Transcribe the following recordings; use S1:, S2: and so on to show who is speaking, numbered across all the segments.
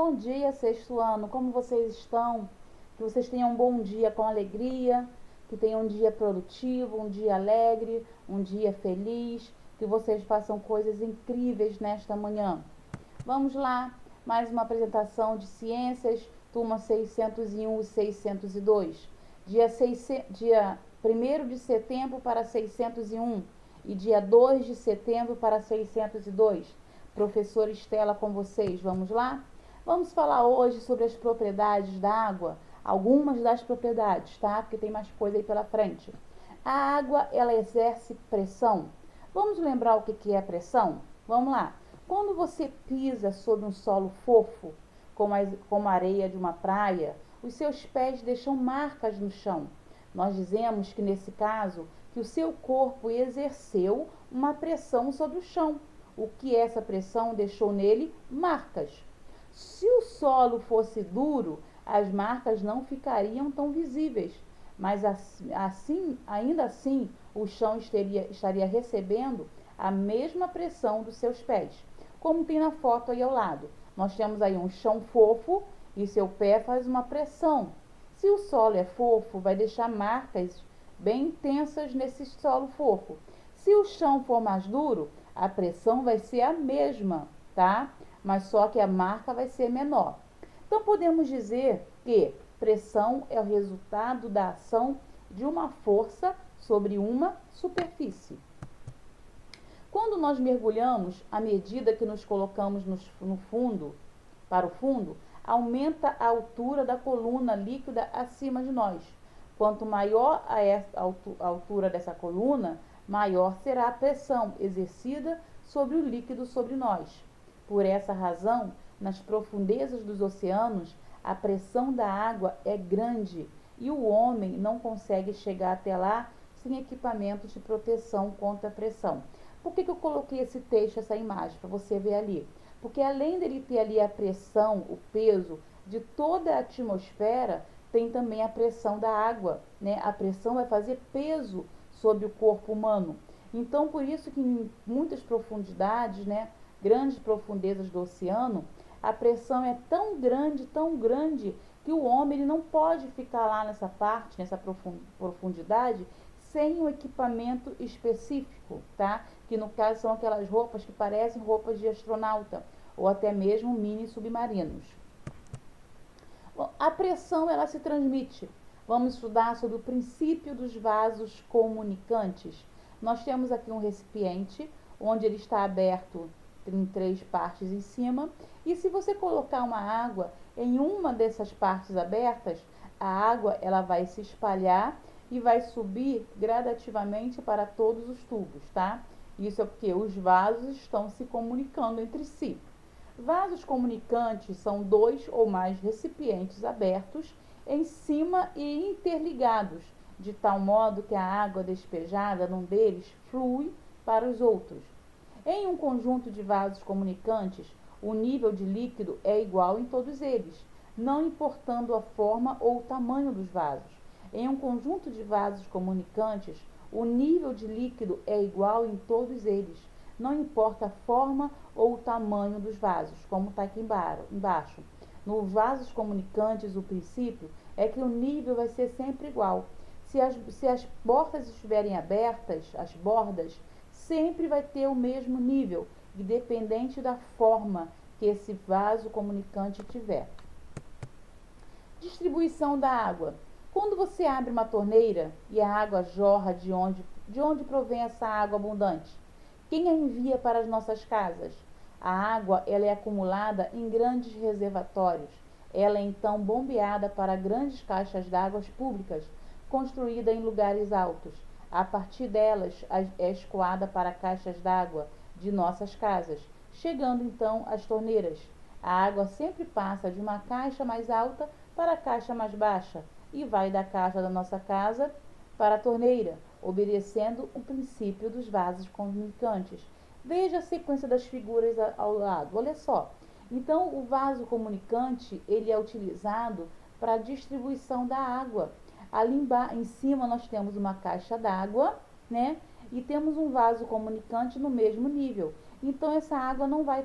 S1: Bom dia, sexto ano. Como vocês estão? Que vocês tenham um bom dia com alegria, que tenham um dia produtivo, um dia alegre, um dia feliz, que vocês façam coisas incríveis nesta manhã. Vamos lá, mais uma apresentação de ciências, turma 601 e 602. Dia 1º de setembro para 601 e dia 2 de setembro para 602. Professora Estela com vocês, vamos lá? Vamos falar hoje sobre as propriedades da água, algumas das propriedades, tá? Porque tem mais coisa aí pela frente. A água, ela exerce pressão. Vamos lembrar o que é pressão? Vamos lá. Quando você pisa sobre um solo fofo, como a areia de uma praia, os seus pés deixam marcas no chão. Nós dizemos que, nesse caso, que o seu corpo exerceu uma pressão sobre o chão. O que essa pressão deixou nele? Marcas. Se o solo fosse duro, as marcas não ficariam tão visíveis, mas ainda assim, o chão estaria recebendo a mesma pressão dos seus pés. Como tem na foto aí ao lado, nós temos aí um chão fofo e seu pé faz uma pressão. Se o solo é fofo, vai deixar marcas bem intensas nesse solo fofo. Se o chão for mais duro, a pressão vai ser a mesma, tá? Mas só que a marca vai ser menor. Então, podemos dizer que pressão é o resultado da ação de uma força sobre uma superfície. Quando nós mergulhamos, à medida que nos colocamos para o fundo, aumenta a altura da coluna líquida acima de nós. Quanto maior a altura dessa coluna, maior será a pressão exercida sobre o líquido sobre nós. Por essa razão, nas profundezas dos oceanos, a pressão da água é grande e o homem não consegue chegar até lá sem equipamentos de proteção contra a pressão. Por que eu coloquei esse texto, essa imagem, para você ver ali? Porque além dele ter ali a pressão, o peso de toda a atmosfera, tem também a pressão da água, né? A pressão vai fazer peso sobre o corpo humano. Então, por isso que em muitas profundidades, né, grandes profundezas do oceano, a pressão é tão grande, que o homem ele não pode ficar lá nessa parte, nessa profundidade, sem um equipamento específico, tá? Que no caso são aquelas roupas que parecem roupas de astronauta, ou até mesmo mini submarinos. Bom, a pressão ela se transmite. Vamos estudar sobre o princípio dos vasos comunicantes. Nós temos aqui um recipiente, onde ele está aberto em 3 partes em cima, e se você colocar uma água em uma dessas partes abertas, a água ela vai se espalhar e vai subir gradativamente para todos os tubos, tá? Isso é porque os vasos estão se comunicando entre si. Vasos comunicantes são 2 ou mais recipientes abertos em cima e interligados, de tal modo que a água despejada num deles flui para os outros. Em um conjunto de vasos comunicantes, o nível de líquido é igual em todos eles, não importando a forma ou o tamanho dos vasos. Em um conjunto de vasos comunicantes, o nível de líquido é igual em todos eles, não importa a forma ou o tamanho dos vasos, como está aqui embaixo. Nos vasos comunicantes, o princípio é que o nível vai ser sempre igual. Se as portas estiverem abertas, as bordas, sempre vai ter o mesmo nível, independente da forma que esse vaso comunicante tiver. Distribuição da água. Quando você abre uma torneira e a água jorra, de onde provém essa água abundante? Quem a envia para as nossas casas? A água ela é acumulada em grandes reservatórios. Ela é então bombeada para grandes caixas d'água públicas, construídas em lugares altos. A partir delas é escoada para caixas d'água de nossas casas, chegando então às torneiras. A água sempre passa de uma caixa mais alta para a caixa mais baixa e vai da caixa da nossa casa para a torneira, obedecendo o princípio dos vasos comunicantes. Veja a sequência das figuras ao lado. Olha só. Então, o vaso comunicante ele é utilizado para a distribuição da água. Ali em cima nós temos uma caixa d'água, né? E temos um vaso comunicante no mesmo nível. Então, essa água não vai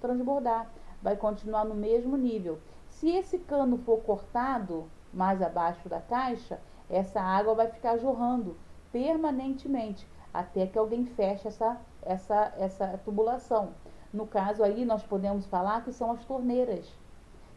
S1: transbordar. vai continuar no mesmo nível. Se esse cano for cortado mais abaixo da caixa, essa água vai ficar jorrando permanentemente, até que alguém feche essa tubulação. No caso aí, nós podemos falar que são as torneiras.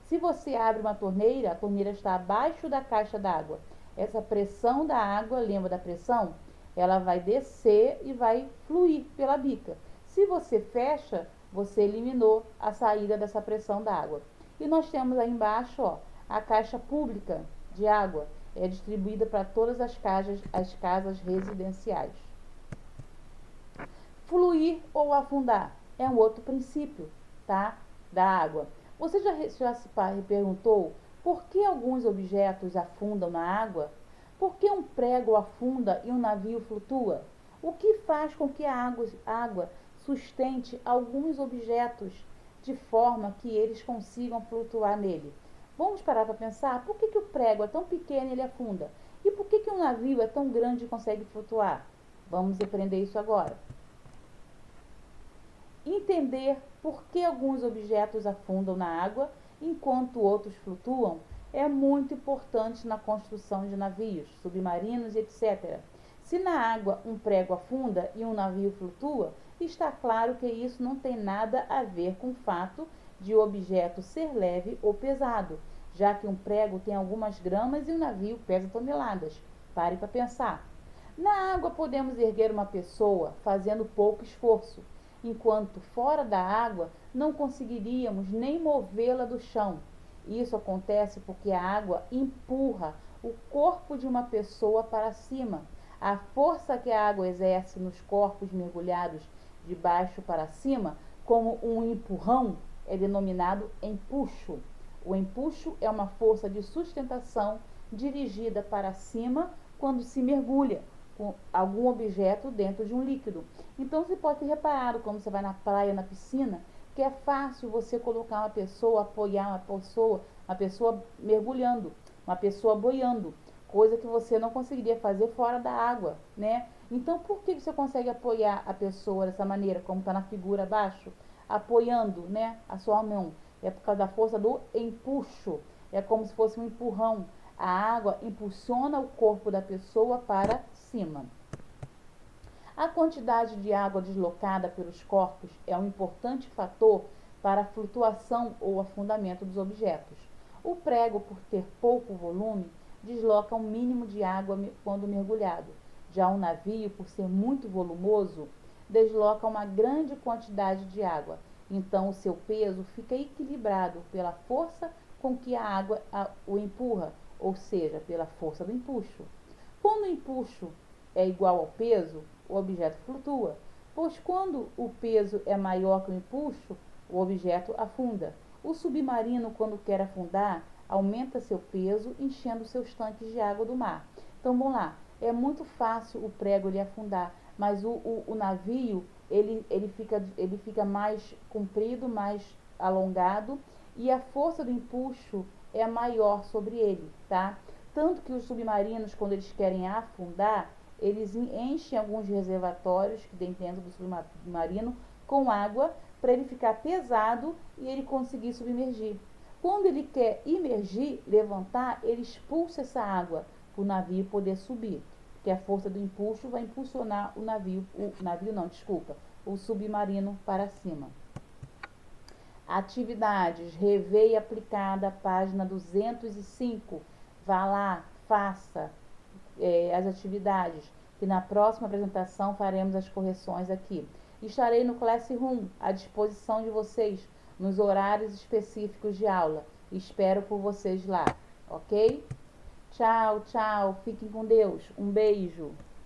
S1: Se você abre uma torneira, a torneira está abaixo da caixa d'água. Essa pressão da água, lembra da pressão? Ela vai descer e vai fluir pela bica. Se você fecha, você eliminou a saída dessa pressão da água. E nós temos aí embaixo, ó, a caixa pública de água. É distribuída para todas as casas residenciais. Fluir ou afundar é um outro princípio, tá? Da água. Você já se perguntou por que alguns objetos afundam na água? Por que um prego afunda e um navio flutua? O que faz com que a água sustente alguns objetos de forma que eles consigam flutuar nele? Vamos parar para pensar, por que o prego é tão pequeno e ele afunda? E por que um navio é tão grande e consegue flutuar? Vamos aprender isso agora. Entender por que alguns objetos afundam na água enquanto outros flutuam é muito importante na construção de navios, submarinos, etc. Se na água um prego afunda e um navio flutua, está claro que isso não tem nada a ver com o fato de o objeto ser leve ou pesado, já que um prego tem algumas gramas e um navio pesa toneladas. Pare para pensar. Na água podemos erguer uma pessoa fazendo pouco esforço, enquanto fora da água não conseguiríamos nem movê-la do chão. Isso acontece porque a água empurra o corpo de uma pessoa para cima. A força que a água exerce nos corpos mergulhados de baixo para cima, como um empurrão, é denominado empuxo. O empuxo é uma força de sustentação dirigida para cima quando se mergulha com algum objeto dentro de um líquido. Então, você pode ter reparado quando você vai na praia, na piscina, que é fácil você colocar uma pessoa, apoiar uma pessoa mergulhando, uma pessoa boiando, coisa que você não conseguiria fazer fora da água, né? Então, por que você consegue apoiar a pessoa dessa maneira, como está na figura abaixo, apoiando, né, a sua mão? É por causa da força do empuxo, é como se fosse um empurrão. A água impulsiona o corpo da pessoa para cima. A quantidade de água deslocada pelos corpos é um importante fator para a flutuação ou afundamento dos objetos. O prego, por ter pouco volume, desloca um mínimo de água quando mergulhado. Já o navio, por ser muito volumoso, desloca uma grande quantidade de água. Então, o seu peso fica equilibrado pela força com que a água o empurra, ou seja, pela força do empuxo. Quando o empuxo é igual ao peso, o objeto flutua, pois quando o peso é maior que o empuxo, o objeto afunda. O submarino, quando quer afundar, aumenta seu peso, enchendo seus tanques de água do mar. Então, vamos lá, é muito fácil o prego ele afundar, mas o navio ele fica mais comprido, mais alongado, e a força do empuxo é maior sobre ele, tá? Tanto que os submarinos, quando eles querem afundar, eles enchem alguns reservatórios que tem dentro do submarino com água para ele ficar pesado e ele conseguir submergir. Quando ele quer imergir, levantar, ele expulsa essa água para o navio poder subir, porque a força do impulso vai impulsionar o submarino para cima. Atividades, revê e aplicada, página 205. Vá lá, faça as atividades, que na próxima apresentação faremos as correções aqui. Estarei no Classroom à disposição de vocês nos horários específicos de aula. Espero por vocês lá, ok? Tchau, tchau. Fiquem com Deus. Um beijo.